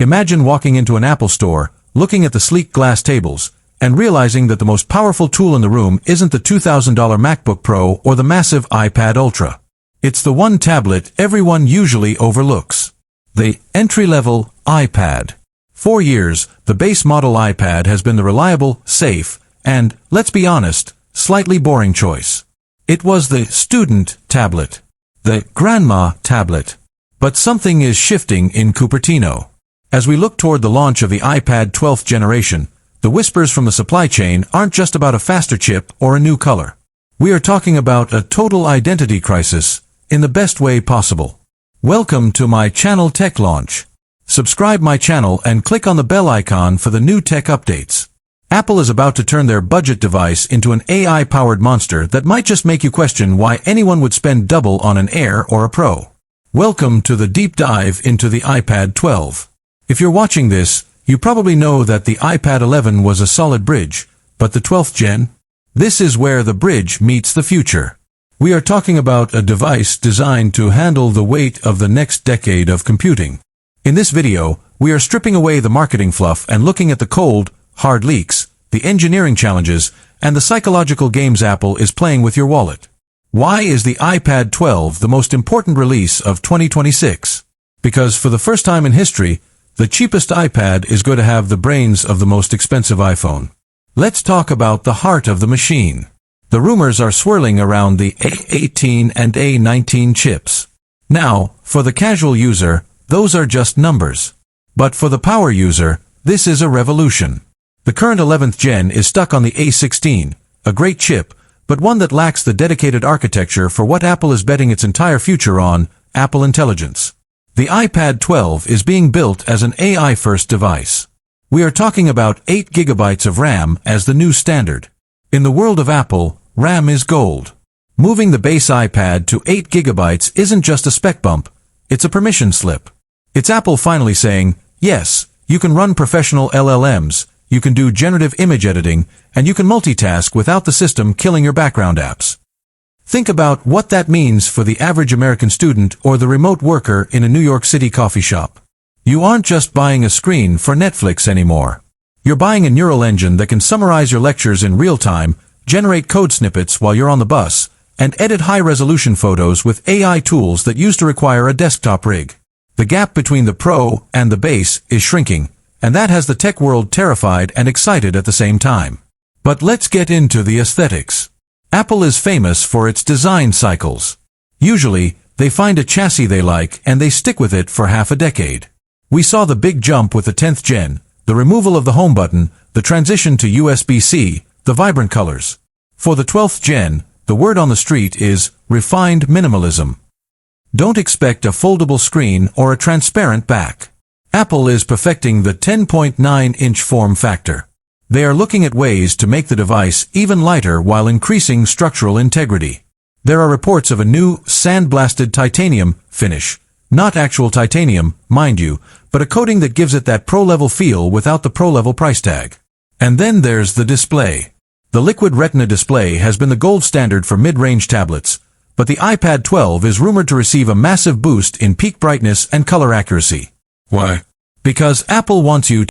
Imagine walking into an Apple store, looking at the sleek glass tables, and realizing that the most powerful tool in the room isn't the $2,000 MacBook Pro or the massive iPad Ultra. It's the one tablet everyone usually overlooks. The entry-level iPad. For years, the base model iPad has been the reliable, safe, and, let's be honest, slightly boring choice. It was the student tablet. The grandma tablet. But something is shifting in Cupertino. As we look toward the launch of the iPad 12th generation, the whispers from the supply chain aren't just about a faster chip or a new color. We are talking about a total identity crisis, in the best way possible. Welcome to my channel Tech Launch. Subscribe my channel and click on the bell icon for the new tech updates. Apple is about to turn their budget device into an AI-powered monster that might just make you question why anyone would spend double on an Air or a Pro. Welcome to the deep dive into the iPad 12. If you're watching this, you probably know that the iPad 11 was a solid bridge, but the 12th gen? This is where the bridge meets the future. We are talking about a device designed to handle the weight of the next decade of computing. In this video, we are stripping away the marketing fluff and looking at the cold, hard leaks, the engineering challenges, and the psychological games Apple is playing with your wallet. Why is the iPad 12 the most important release of 2026? Because for the first time in history, the cheapest iPad is going to have the brains of the most expensive iPhone. Let's talk about the heart of the machine. The rumors are swirling around the A18 and A19 chips. Now, for the casual user, those are just numbers. But for the power user, this is a revolution. The current 11th gen is stuck on the A16, a great chip, but one that lacks the dedicated architecture for what Apple is betting its entire future on, Apple Intelligence. The iPad 12 is being built as an AI-first device. We are talking about 8 GB of RAM as the new standard. In the world of Apple, RAM is gold. Moving the base iPad to 8 GB isn't just a spec bump, it's a permission slip. It's Apple finally saying, yes, you can run professional LLMs, you can do generative image editing, and you can multitask without the system killing your background apps. Think about what that means for the average American student or the remote worker in a New York City coffee shop. You aren't just buying a screen for Netflix anymore. You're buying a neural engine that can summarize your lectures in real time, generate code snippets while you're on the bus, and edit high-resolution photos with AI tools that used to require a desktop rig. The gap between the Pro and the base is shrinking, and that has the tech world terrified and excited at the same time. But let's get into the aesthetics. Apple is famous for its design cycles. Usually, they find a chassis they like and they stick with it for half a decade. We saw the big jump with the 10th gen, the removal of the home button, the transition to USB-C, the vibrant colors. For the 12th gen, the word on the street is refined minimalism. Don't expect a foldable screen or a transparent back. Apple is perfecting the 10.9-inch form factor. They are looking at ways to make the device even lighter while increasing structural integrity. There are reports of a new sandblasted titanium finish. Not actual titanium, mind you, but a coating that gives it that pro-level feel without the pro-level price tag. And then there's the display. The Liquid Retina display has been the gold standard for mid-range tablets, but the iPad 12 is rumored to receive a massive boost in peak brightness and color accuracy. Why? Because Apple wants you